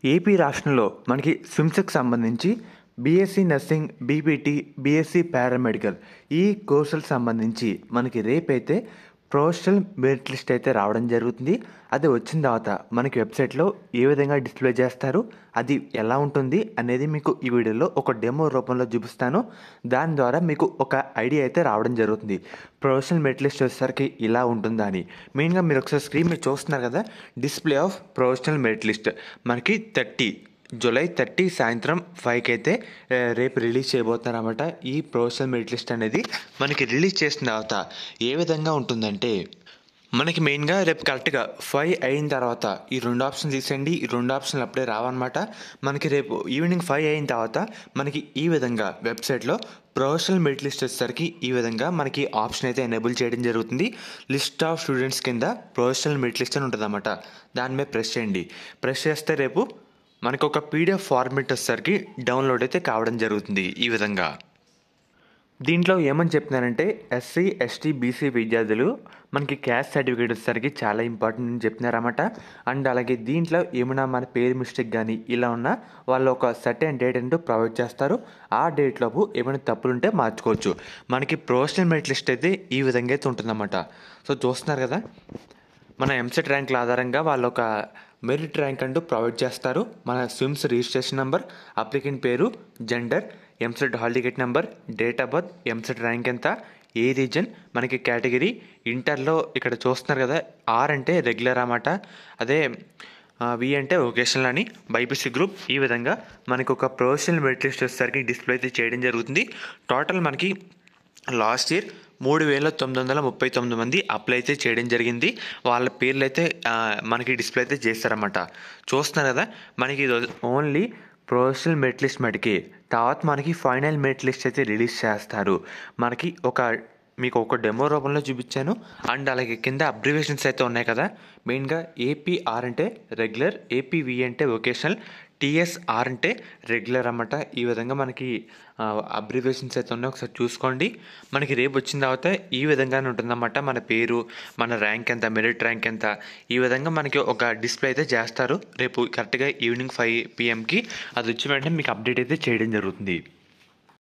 AP రాష్ట్రంలో మనకి స్విమ్స్కి సంబంధించి BSc nursing, BPT, BSc paramedical ఈ కోర్సులకు సంబంధించి మనకి రేపైతే ప్రొఫెషనల్ మెరిట్ లిస్ట్ అయితే రావడం జరుగుతుంది. అది వచ్చిన తర్వాత మనకి వెబ్సైట్లో ఏ విధంగా డిస్ప్లే చేస్తారు, అది ఎలా ఉంటుంది అనేది మీకు ఈ వీడియోలో ఒక డెమో రూపంలో చూపిస్తాను. దాని ద్వారా మీకు ఒక ఐడియా అయితే రావడం జరుగుతుంది. ప్రొఫెషనల్ మెరిట్ లిస్ట్ వచ్చేసరికి ఇలా ఉంటుందా అని. మెయిన్గా మీరు ఒకసారి స్క్రీన్ మీద చూస్తున్నారు కదా, display of professional merit list మనకి జూలై 30 సాయంత్రం 5కి అయితే రేపు రిలీజ్ చేయబోతున్నారు అన్నమాట. ఈ ప్రొఫెషనల్ మెరిట్ లిస్ట్ అనేది మనకి రిలీజ్ చేసిన తర్వాత ఏ విధంగా ఉంటుందంటే, మనకి మెయిన్గా రేపు కరెక్ట్గా 5 అయిన తర్వాత ఈ 2 ఆప్షన్ తీసేయండి. ఈ 2 ఆప్షన్లు అప్పుడే రావన్నమాట. మనకి రేపు ఈవినింగ్ 5 అయిన తర్వాత మనకి ఈ విధంగా వెబ్సైట్లో ప్రొఫెషనల్ మెరిట్ లిస్ట్ వచ్చేసరికి ఈ విధంగా మనకి ఆప్షన్ అయితే ఎనేబుల్ చేయడం జరుగుతుంది. లిస్ట్ ఆఫ్ స్టూడెంట్స్ కింద ప్రొఫెషనల్ మెరిట్ లిస్ట్ అని ఉంటుంది అన్నమాట. దాని మీద ప్రెస్ చేయండి. ప్రెస్ చేస్తే రేపు మనకు ఒక పీడిఎఫ్ ఫార్మేట్ వచ్చేసరికి డౌన్లోడ్ అయితే కావడం జరుగుతుంది. ఈ విధంగా దీంట్లో ఏమని చెప్తున్నారంటే, ఎస్సీ, ఎస్టీ, బీసీ విద్యార్థులు మనకి క్యాస్ట్ సర్టిఫికేట్ వచ్చేసరికి చాలా ఇంపార్టెంట్ అని చెప్తున్నారన్నమాట. అండ్ అలాగే దీంట్లో ఏమైనా మన పేరు మిస్టేక్ కానీ ఇలా ఉన్నా వాళ్ళు ఒక సర్టెన్ డేట్ అంటూ ప్రొవైడ్ చేస్తారు. ఆ డేట్లోపు ఏమైనా తప్పులు ఉంటే మార్చుకోవచ్చు. మనకి ప్రొఫెషనల్ మెరిట్ లిస్ట్ అయితే ఈ విధంగా అయితే ఉంటుందన్నమాట. సో చూస్తున్నారు కదా, మన ఎంసెట్ ర్యాంకుల ఆధారంగా వాళ్ళు ఒక మెరిట్ ర్యాంక్ అంటూ ప్రొవైడ్ చేస్తారు. మన స్విమ్స్ రిజిస్ట్రేషన్ నెంబర్, అప్లికెంట్ పేరు, gender, EAMCET hall ticket number, date of birth, EAMCET rank ఎంత, ఏ రీజన్, మనకి కేటగిరీ. ఇంటర్లో ఇక్కడ చూస్తున్నారు కదా, ఆర్ అంటే రెగ్యులర్ అన్నమాట, అదే వి అంటే వొకేషనల్ అని, బైపీసీ గ్రూప్. ఈ విధంగా మనకు ఒక ప్రొఫెషనల్ మెరిట్ లిస్ట్ వచ్చేసరికి డిస్ప్లే అయితే చేయడం జరుగుతుంది. టోటల్ మనకి లాస్ట్ ఇయర్ 3,939 మంది అప్లై అయితే చేయడం జరిగింది. వాళ్ళ పేర్లు అయితే మనకి డిస్ప్లే అయితే చేస్తారన్నమాట. చూస్తున్నారు కదా, మనకి ఇది ఓన్లీ ప్రొఫెషనల్ మెరిట్ లిస్ట్ మటుకి. తర్వాత మనకి ఫైనల్ మెరిట్ లిస్ట్ అయితే రిలీజ్ చేస్తారు. మనకి మీకు ఒక డెమో రూపంలో చూపించాను. అండ్ అలాగే కింద అబ్రివేషన్స్ అయితే ఉన్నాయి కదా, మెయిన్గా ఏపీఆర్ అంటే రెగ్యులర్, ఏపీవి అంటే వొకేషనల్, టీఎస్ఆర్ అంటే రెగ్యులర్ అన్నమాట. ఈ విధంగా మనకి అబ్రివేషన్స్ అయితే ఉన్నాయి, ఒకసారి చూసుకోండి. మనకి రేపు వచ్చిన తర్వాత ఈ విధంగానే ఉంటుందన్నమాట. మన పేరు, మన ర్యాంక్ ఎంత, మెరిట్ ర్యాంక్ ఎంత, ఈ విధంగా మనకి ఒక డిస్ప్లే అయితే చేస్తారు. రేపు కరెక్ట్గా ఈవినింగ్ 5 PM అది వచ్చి వెంటనే మీకు అప్డేట్ అయితే చేయడం జరుగుతుంది.